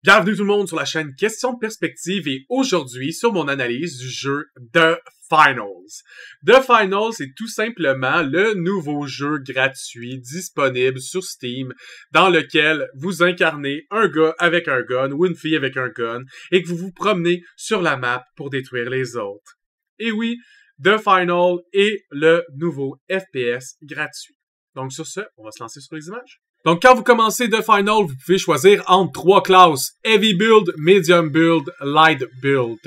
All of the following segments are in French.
Bienvenue tout le monde sur la chaîne Question de Perspective et aujourd'hui sur mon analyse du jeu The Finals. The Finals est tout simplement le nouveau jeu gratuit disponible sur Steam dans lequel vous incarnez un gars avec un gun ou une fille avec un gun et que vous vous promenez sur la map pour détruire les autres. Et oui, The Final est le nouveau FPS gratuit. Donc sur ce, on va se lancer sur les images. Donc, quand vous commencez The Final, vous pouvez choisir entre trois classes. Heavy Build, Medium Build, Light Build.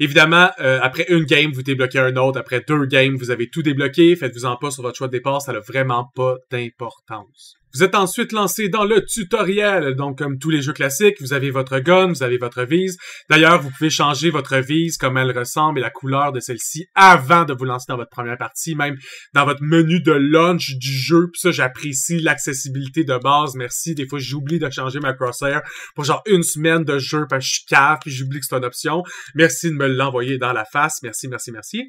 Évidemment, après une game, vous débloquez un autre. Après 2 games, vous avez tout débloqué. Faites-vous-en pas sur votre choix de départ, ça n'a vraiment pas d'importance. Vous êtes ensuite lancé dans le tutoriel. Donc, comme tous les jeux classiques, vous avez votre gun, vous avez votre vise. D'ailleurs, vous pouvez changer votre vise, comme elle ressemble et la couleur de celle-ci avant de vous lancer dans votre première partie, même dans votre menu de launch du jeu. Puis ça, j'apprécie l'accessibilité de base. Merci. Des fois, j'oublie de changer ma crosshair pour genre une semaine de jeu parce que je suis cave puis j'oublie que c'est une option. Merci de me l'envoyer dans la face. Merci, merci, merci.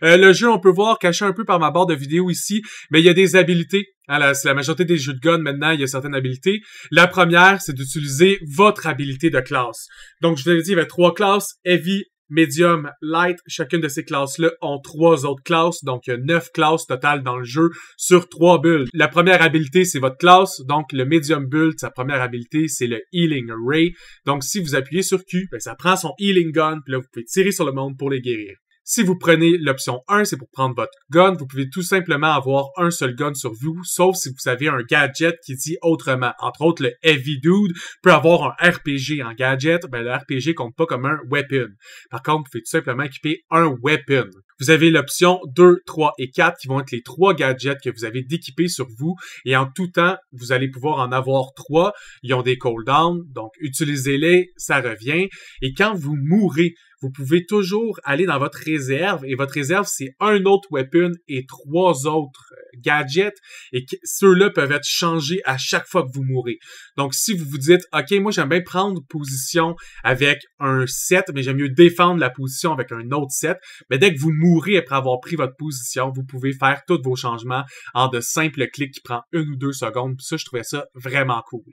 Le jeu, on peut voir caché un peu par ma barre de vidéo ici, mais il y a des habilités. C'est la majorité des jeux de gun, maintenant, il y a certaines habilités. La première, c'est d'utiliser votre habilité de classe. Donc, je vous avais dit, il y avait 3 classes, Heavy, Medium, Light. Chacune de ces classes-là ont 3 autres classes. Donc, il y a 9 classes totales dans le jeu sur 3 builds. La première habilité, c'est votre classe. Donc, le Medium build, sa première habilité, c'est le Healing Ray. Donc, si vous appuyez sur Q, ben, ça prend son Healing Gun. Puis là, vous pouvez tirer sur le monde pour les guérir. Si vous prenez l'option 1, c'est pour prendre votre gun. Vous pouvez tout simplement avoir un seul gun sur vous, sauf si vous avez un gadget qui dit autrement. Entre autres, le Heavy Dude peut avoir un RPG en gadget. Ben, le RPG compte pas comme un weapon. Par contre, vous pouvez tout simplement équiper un weapon. Vous avez l'option 2, 3 et 4 qui vont être les 3 gadgets que vous avez d'équiper sur vous. Et en tout temps, vous allez pouvoir en avoir 3. Ils ont des cooldowns, donc utilisez-les, ça revient. Et quand vous mourrez, vous pouvez toujours aller dans votre réserve, et votre réserve, c'est un autre weapon et 3 autres gadgets, et ceux-là peuvent être changés à chaque fois que vous mourrez. Donc, si vous vous dites, OK, moi, j'aime bien prendre position avec un set, mais j'aime mieux défendre la position avec un autre set, mais dès que vous mourrez après avoir pris votre position, vous pouvez faire tous vos changements en de simples clics qui prend 1 ou 2 secondes. Puis ça, je trouvais ça vraiment cool.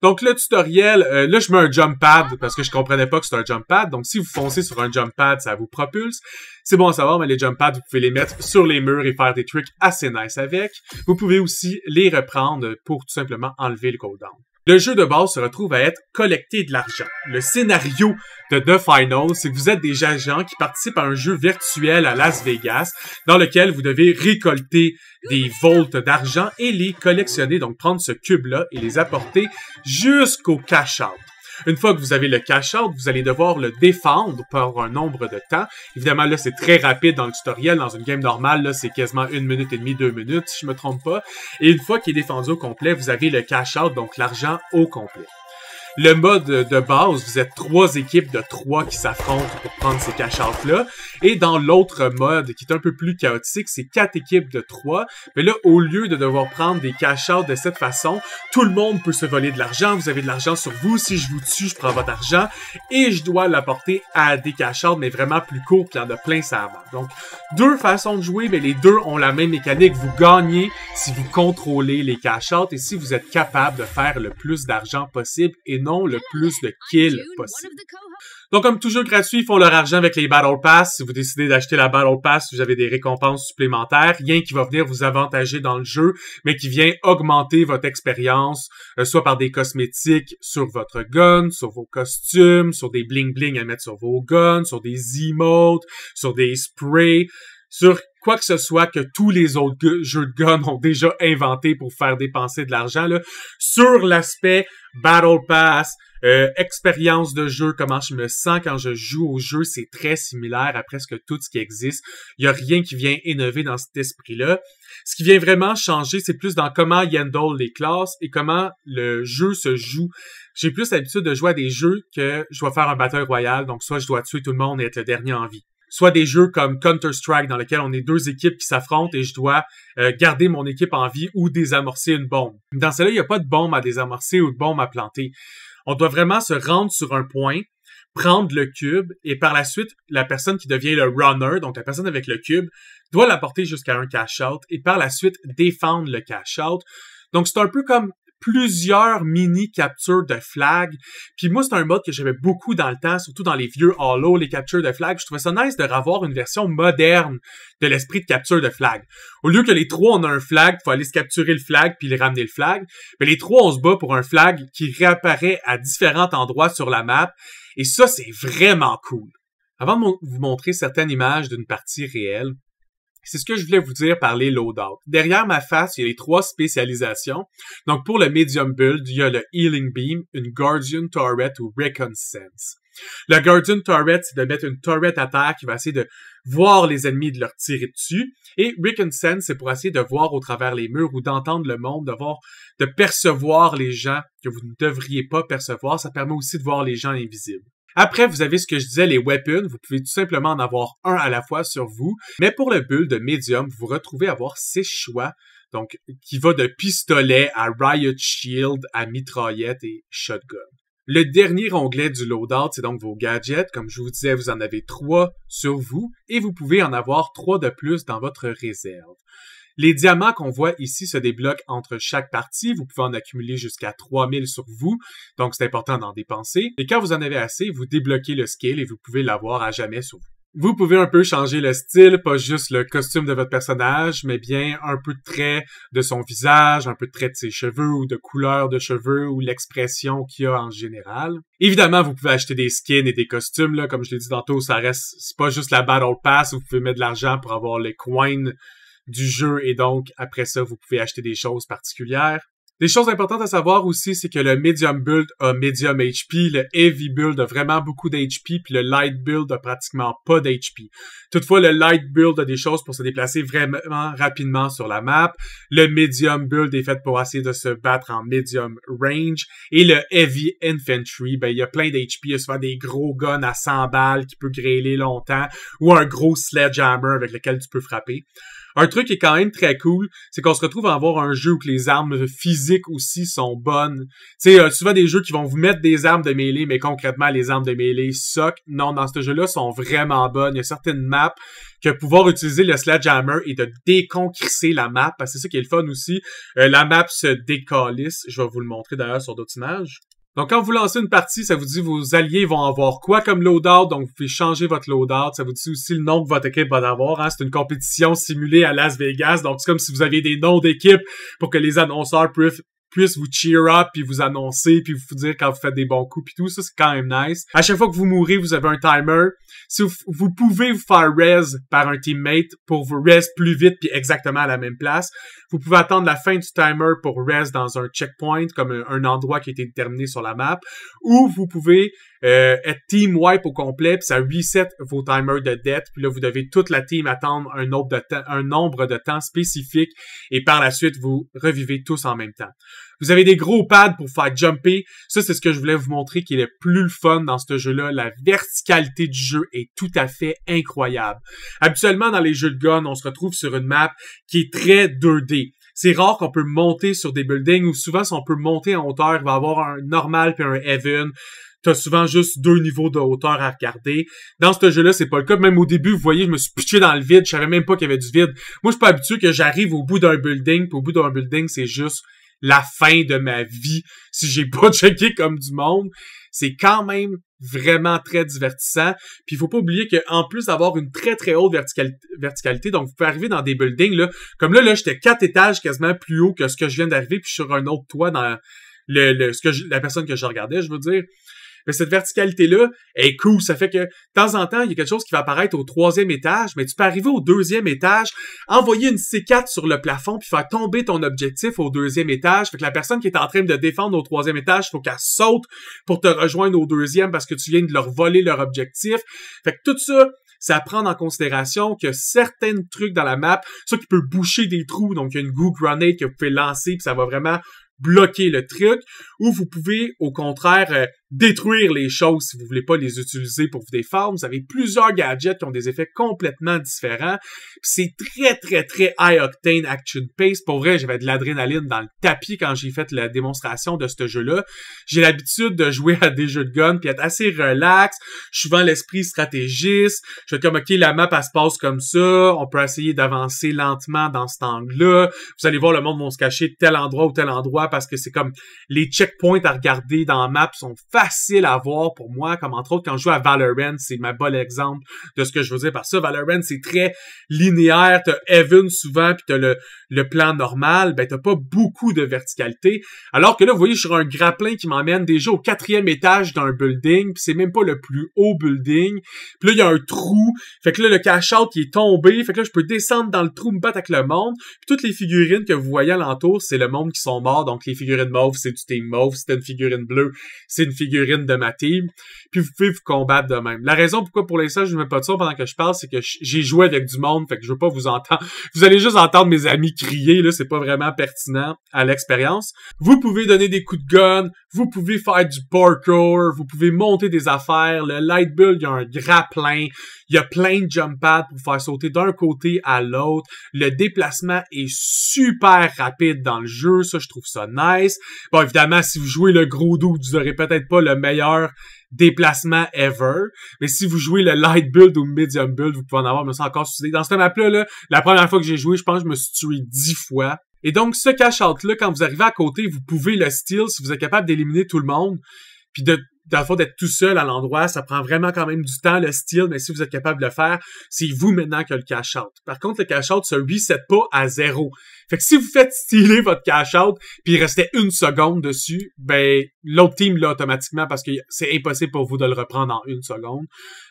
Donc, le tutoriel, là, je mets un jump pad parce que je comprenais pas que c'était un jump pad. Donc, si vous foncez sur un jump pad, ça vous propulse. C'est bon à savoir, mais les jump pads, vous pouvez les mettre sur les murs et faire des tricks assez nice avec. Vous pouvez aussi les reprendre pour tout simplement enlever le cooldown. Le jeu de base se retrouve à être collecter de l'argent. Le scénario de The Final, c'est que vous êtes des agents qui participent à un jeu virtuel à Las Vegas dans lequel vous devez récolter des volts d'argent et les collectionner, donc prendre ce cube-là et les apporter jusqu'au cash-out. Une fois que vous avez le cash-out, vous allez devoir le défendre par un nombre de temps. Évidemment, là, c'est très rapide dans le tutoriel. Dans une game normale, là, c'est quasiment 1 minute et demie, 2 minutes, si je me trompe pas. Et une fois qu'il est défendu au complet, vous avez le cash-out, donc l'argent au complet. Le mode de base, vous êtes 3 équipes de 3 qui s'affrontent pour prendre ces cash-outs-là. Et dans l'autre mode, qui est un peu plus chaotique, c'est 4 équipes de 3. Mais là, au lieu de devoir prendre des cash-outs de cette façon, tout le monde peut se voler de l'argent. Vous avez de l'argent sur vous. Si je vous tue, je prends votre argent. Et je dois l'apporter à des cash-outs, mais vraiment plus courts, puis il y en a plein ça avant. Donc, 2 façons de jouer, mais les 2 ont la même mécanique. Vous gagnez si vous contrôlez les cash-outs et si vous êtes capable de faire le plus d'argent possible et non le plus de kills possible. Donc, comme tout jeu gratuit, ils font leur argent avec les Battle Pass. Si vous décidez d'acheter la Battle Pass, vous avez des récompenses supplémentaires. Rien qui va venir vous avantager dans le jeu, mais qui vient augmenter votre expérience, soit par des cosmétiques sur votre gun, sur vos costumes, sur des bling-bling à mettre sur vos guns, sur des emotes, sur des sprays, sur quoi que ce soit que tous les autres jeux de gun ont déjà inventé pour faire dépenser de l'argent, là, sur l'aspect Battle Pass, expérience de jeu, comment je me sens quand je joue au jeu, c'est très similaire à presque tout ce qui existe. Il y a rien qui vient innover dans cet esprit-là. Ce qui vient vraiment changer, c'est plus dans comment il handle les classes et comment le jeu se joue. J'ai plus l'habitude de jouer à des jeux que je dois faire un Battle Royale, donc soit je dois tuer tout le monde et être le dernier en vie. Soit des jeux comme Counter-Strike dans lesquels on est 2 équipes qui s'affrontent et je dois garder mon équipe en vie ou désamorcer une bombe. Dans celle-là, il n'y a pas de bombe à désamorcer ou de bombe à planter. On doit vraiment se rendre sur un point, prendre le cube et par la suite, la personne qui devient le runner, donc la personne avec le cube, doit l'apporter jusqu'à un cash-out et par la suite défendre le cash-out. Donc c'est un peu comme plusieurs mini captures de flag. Puis moi, c'est un mode que j'aimais beaucoup dans le temps, surtout dans les vieux Halo, les captures de flag. Je trouvais ça nice de revoir une version moderne de l'esprit de capture de flag. Au lieu que les trois, on a un flag, faut aller se capturer le flag puis les ramener le flag. Mais les trois, on se bat pour un flag qui réapparaît à différents endroits sur la map. Et ça, c'est vraiment cool. Avant de vous montrer certaines images d'une partie réelle, c'est ce que je voulais vous dire par les loadouts. Derrière ma face, il y a les trois spécialisations. Donc, pour le medium build, il y a le Healing Beam, une Guardian Turret ou Reconnaissance. Le Guardian Turret, c'est de mettre une turret à terre qui va essayer de voir les ennemis et de leur tirer dessus. Et Reconnaissance, c'est pour essayer de voir au travers les murs ou d'entendre le monde, de percevoir les gens que vous ne devriez pas percevoir. Ça permet aussi de voir les gens invisibles. Après, vous avez ce que je disais, les weapons. Vous pouvez tout simplement en avoir un à la fois sur vous. Mais pour le build de Medium, vous vous retrouvez à avoir 6 choix. Donc, qui va de pistolet à Riot Shield à mitraillette et shotgun. Le dernier onglet du loadout, c'est donc vos gadgets. Comme je vous disais, vous en avez 3 sur vous. Et vous pouvez en avoir 3 de plus dans votre réserve. Les diamants qu'on voit ici se débloquent entre chaque partie. Vous pouvez en accumuler jusqu'à 3000 sur vous. Donc, c'est important d'en dépenser. Et quand vous en avez assez, vous débloquez le skill et vous pouvez l'avoir à jamais sur vous. Vous pouvez un peu changer le style, pas juste le costume de votre personnage, mais bien un peu de trait de son visage, un peu de trait de ses cheveux ou de couleur de cheveux ou l'expression qu'il y a en général. Évidemment, vous pouvez acheter des skins et des costumes, là. Comme je l'ai dit tantôt, c'est pas juste la Battle Pass où vous pouvez mettre de l'argent pour avoir les coins du jeu et donc, après ça, vous pouvez acheter des choses particulières. Des choses importantes à savoir aussi, c'est que le Medium Build a Medium HP, le Heavy Build a vraiment beaucoup d'HP, puis le Light Build a pratiquement pas d'HP. Toutefois, le Light Build a des choses pour se déplacer vraiment rapidement sur la map. Le Medium Build est fait pour essayer de se battre en Medium Range. Et le Heavy Infantry, ben, il y a plein d'HP, il y a souvent des gros guns à 100 balles qui peut grêler longtemps, ou un gros Sledgehammer avec lequel tu peux frapper. Un truc qui est quand même très cool, c'est qu'on se retrouve à avoir un jeu où que les armes physiques aussi sont bonnes. Tu sais, souvent des jeux qui vont vous mettre des armes de mêlée, mais concrètement, les armes de mêlée suck. Non, dans ce jeu-là, sont vraiment bonnes. Il y a certaines maps que pouvoir utiliser le Sledgehammer et de déconcrisser la map, parce que c'est ça qui est le fun aussi. La map se décalisse. Je vais vous le montrer d'ailleurs sur d'autres images. Donc, quand vous lancez une partie, ça vous dit vos alliés vont avoir quoi comme loadout. Donc, vous pouvez changer votre loadout. Ça vous dit aussi le nom que votre équipe va avoir. Hein. C'est une compétition simulée à Las Vegas. Donc, c'est comme si vous aviez des noms d'équipe pour que les annonceurs puissent vous cheer up, puis vous annoncer, puis vous dire quand vous faites des bons coups, puis tout. Ça, c'est quand même nice. À chaque fois que vous mourrez, vous avez un timer. Si vous pouvez vous faire res par un teammate pour vous res plus vite, puis exactement à la même place. Vous pouvez attendre la fin du timer pour res dans un checkpoint, comme un endroit qui a été déterminé sur la map. Ou vous pouvez être team wipe au complet, puis ça reset vos timers de death, puis là, vous devez toute la team attendre un nombre de temps spécifique, et par la suite, vous revivez tous en même temps. Vous avez des gros pads pour faire jumper. Ça, c'est ce que je voulais vous montrer qui est le plus le fun dans ce jeu-là. La verticalité du jeu est tout à fait incroyable. Habituellement, dans les jeux de gun, on se retrouve sur une map qui est très 2D. C'est rare qu'on peut monter sur des buildings, ou souvent, si on peut monter en hauteur, il va y avoir un normal puis un heaven. T'as souvent juste 2 niveaux de hauteur à regarder. Dans ce jeu-là, c'est pas le cas. Même au début, vous voyez, je me suis pitché dans le vide. Je savais même pas qu'il y avait du vide. Moi, je suis pas habitué que j'arrive au bout d'un building, puis au bout d'un building, c'est juste la fin de ma vie si j'ai pas checké comme du monde. C'est quand même vraiment très divertissant. Puis il faut pas oublier qu'en plus d'avoir une très très haute verticalité, donc vous pouvez arriver dans des buildings, là. Comme là, j'étais 4 étages quasiment plus haut que ce que je viens d'arriver, puis je suis sur un autre toit dans la personne que je regardais, je veux dire. Mais cette verticalité-là est cool. Ça fait que, de temps en temps, il y a quelque chose qui va apparaître au 3e étage, mais tu peux arriver au 2e étage, envoyer une C4 sur le plafond, puis faire tomber ton objectif au 2e étage. Fait que la personne qui est en train de défendre au 3e étage, il faut qu'elle saute pour te rejoindre au 2e parce que tu viens de leur voler leur objectif. Fait que tout ça, c'est à prendre en considération que certains trucs dans la map, ça qui peut boucher des trous, donc il y a une goo grenade que vous pouvez lancer, puis ça va vraiment bloquer le truc, ou vous pouvez, au contraire, détruire les choses si vous voulez pas les utiliser pour vous défendre. Vous avez plusieurs gadgets qui ont des effets complètement différents. C'est très, très, très high-octane action pace. Pour vrai, j'avais de l'adrénaline dans le tapis quand j'ai fait la démonstration de ce jeu-là. J'ai l'habitude de jouer à des jeux de gun puis être assez relax. Je suis souvent l'esprit stratégiste. Je vais comme, OK, la map, elle se passe comme ça. On peut essayer d'avancer lentement dans cet angle-là. Vous allez voir, le monde va se cacher de tel endroit ou tel endroit parce que c'est comme les checkpoints à regarder dans la map sont faciles à voir pour moi, comme entre autres quand je joue à Valorant, c'est ma bonne exemple de ce que je veux dire par ça. Valorant, c'est très linéaire, t'as Heaven souvent, puis t'as le plan normal, ben t'as pas beaucoup de verticalité. Alors que là, vous voyez, je suis sur un grappin qui m'emmène déjà au 4e étage d'un building, puis c'est même pas le plus haut building. Puis là, il y a un trou, fait que là, le cash-out qui est tombé, fait que là, je peux descendre dans le trou, me battre avec le monde. Puis toutes les figurines que vous voyez alentour, c'est le monde qui sont morts, donc les figurines mauves, c'est du team mauve, si t'as une figurine bleue, c'est une figurine de ma team, puis vous pouvez vous combattre de même. La raison pourquoi pour l'instant je ne mets pas de son pendant que je parle, c'est que j'ai joué avec du monde, fait que je veux pas vous entendre. Vous allez juste entendre mes amis crier, là, c'est pas vraiment pertinent à l'expérience. Vous pouvez donner des coups de gun, vous pouvez faire du parkour, vous pouvez monter des affaires, le light build, il y a un grappin, il y a plein de jump pads pour faire sauter d'un côté à l'autre. Le déplacement est super rapide dans le jeu, ça je trouve ça nice. Bon, évidemment, si vous jouez le gros doute, vous aurez peut-être pas le meilleur déplacement ever, mais si vous jouez le light build ou le medium build, vous pouvez en avoir, mais c'est encore succès. Dans cette map-là, là, la première fois que j'ai joué, je pense que je me suis tué 10 fois. Et donc, ce cash-out-là, quand vous arrivez à côté, vous pouvez le steal si vous êtes capable d'éliminer tout le monde, puis dans le fond, d'être tout seul à l'endroit, ça prend vraiment quand même du temps, le steal, mais si vous êtes capable de le faire, c'est vous maintenant qui a le cash-out. Par contre, le cash-out se reset pas à 0. Fait que si vous faites stealer votre cash-out, puis il restait 1 seconde dessus, ben, l'autre team l'a automatiquement parce que c'est impossible pour vous de le reprendre en 1 seconde.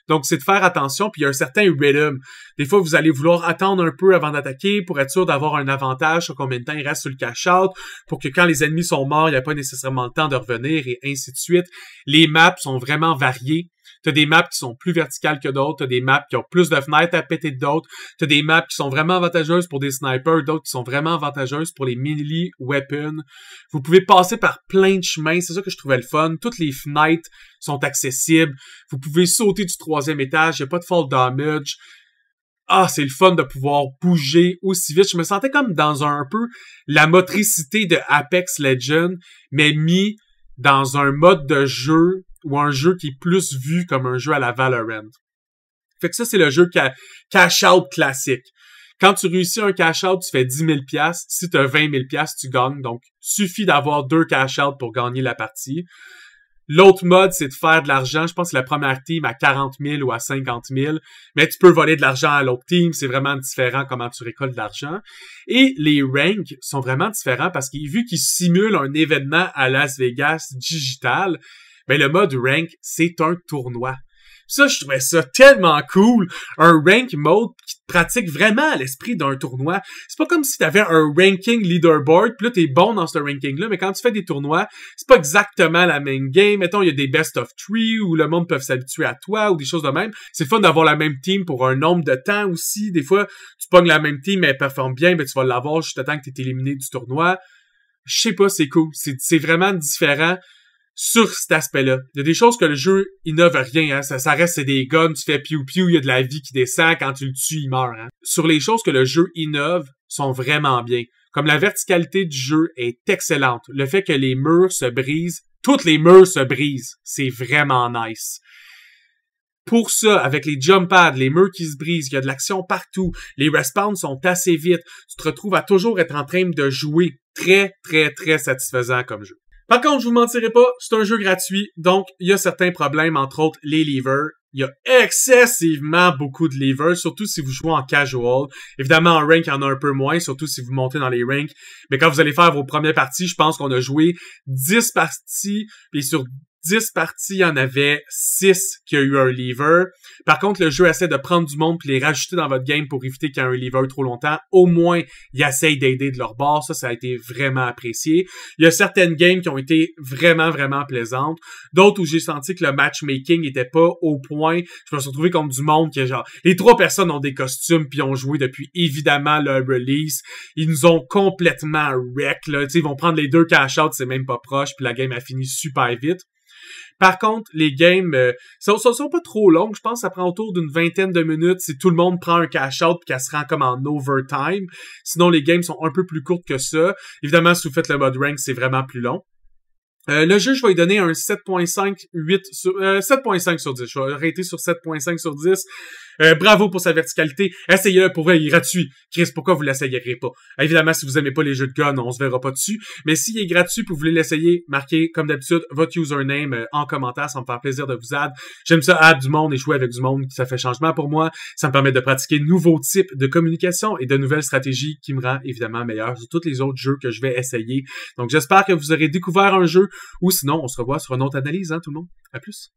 Donc, c'est de faire attention, puis il y a un certain rhythm. Des fois, vous allez vouloir attendre un peu avant d'attaquer pour être sûr d'avoir un avantage sur combien de temps il reste sur le cash-out, pour que quand les ennemis sont morts, il n'y a pas nécessairement le temps de revenir, et ainsi de suite. Les maps sont vraiment variées. T'as des maps qui sont plus verticales que d'autres, t'as des maps qui ont plus de fenêtres à péter que d'autres, t'as des maps qui sont vraiment avantageuses pour des snipers, d'autres qui sont vraiment avantageuses pour les melee weapons. Vous pouvez passer par plein de chemins, c'est ça que je trouvais le fun. Toutes les fenêtres sont accessibles. Vous pouvez sauter du 3e étage, il n'y a pas de fall damage. Ah, c'est le fun de pouvoir bouger aussi vite. Je me sentais comme dans un peu la motricité de Apex Legends, mais mis dans un mode de jeu ou un jeu qui est plus vu comme un jeu à la Valorant. Fait que ça, c'est le jeu cash-out classique. Quand tu réussis un cash-out, tu fais 10 000 $. Si tu as 20 000 $, tu gagnes. Donc, suffit d'avoir 2 cash-out pour gagner la partie. L'autre mode, c'est de faire de l'argent. Je pense que c'est la première team à 40 000 ou à 50 000. Mais tu peux voler de l'argent à l'autre team. C'est vraiment différent comment tu récoltes de l'argent. Et les ranks sont vraiment différents parce que vu qu'ils simulent un événement à Las Vegas digital, ben le mode rank, c'est un tournoi. Ça, je trouvais ça tellement cool. Un rank mode qui te pratique vraiment à l'esprit d'un tournoi. C'est pas comme si t'avais un ranking leaderboard, pis là, t'es bon dans ce ranking-là, mais quand tu fais des tournois, c'est pas exactement la même game. Mettons, il y a des best of 3 où le monde peut s'habituer à toi ou des choses de même. C'est le fun d'avoir la même team pour un nombre de temps aussi. Des fois, tu pognes la même team, mais elle performe bien, ben tu vas l'avoir juste à temps que t'es éliminé du tournoi. Je sais pas, c'est cool. C'est vraiment différent sur cet aspect-là. Il y a des choses que le jeu innove rien, hein. Ça reste, c'est des guns, tu fais piou-piou, il y a de la vie qui descend, quand tu le tues, il meurt, hein. Sur les choses que le jeu innove, sont vraiment bien. Comme la verticalité du jeu est excellente. Le fait que les murs se brisent, toutes les murs se brisent. C'est vraiment nice. Pour ça, avec les jump pads, les murs qui se brisent, il y a de l'action partout, les respawns sont assez vite, tu te retrouves à toujours être en train de jouer. Très, très, très satisfaisant comme jeu. Par contre, je vous mentirai pas, c'est un jeu gratuit, donc il y a certains problèmes, entre autres les levers. Il y a excessivement beaucoup de levers, surtout si vous jouez en casual. Évidemment, en rank, il y en a un peu moins, surtout si vous montez dans les ranks. Mais quand vous allez faire vos premières parties, je pense qu'on a joué 10 parties, et sur 10 parties, il y en avait 6 qui a eu un lever. Par contre, le jeu essaie de prendre du monde puis les rajouter dans votre game pour éviter qu'il y ait un lever trop longtemps. Au moins, ils essayent d'aider de leur bord. Ça a été vraiment apprécié. Il y a certaines games qui ont été vraiment, vraiment plaisantes. D'autres où j'ai senti que le matchmaking était pas au point. Je me suis retrouvé contre du monde qui est genre... Les 3 personnes ont des costumes puis ont joué depuis, évidemment, le release. Ils nous ont complètement wreck, là. Tu sais, ils vont prendre les 2 cash-outs, c'est même pas proche, puis la game a fini super vite. Par contre, les games sont pas trop longues. Je pense que ça prend autour d'une vingtaine de minutes si tout le monde prend un cash-out puis qu'elle se rend comme en overtime. Sinon, les games sont un peu plus courtes que ça. Évidemment, si vous faites le mode rank, c'est vraiment plus long. Le jeu, je vais lui donner un 7.5 sur 10. Je vais arrêter sur 7.5 sur 10. Bravo pour sa verticalité. Essayez-le, pour vrai, il est gratuit. Chris, pourquoi vous l'essayerez pas? Évidemment, si vous aimez pas les jeux de gun, on se verra pas dessus. Mais s'il est gratuit et vous voulez l'essayer, marquez, comme d'habitude, votre username en commentaire. Ça me fait plaisir de vous add. J'aime ça, add du monde et jouer avec du monde. Ça fait changement pour moi. Ça me permet de pratiquer de nouveaux types de communication et de nouvelles stratégies qui me rend évidemment meilleur sur tous les autres jeux que je vais essayer. Donc, j'espère que vous aurez découvert un jeu ou sinon, on se revoit sur une autre analyse, hein, tout le monde. À plus.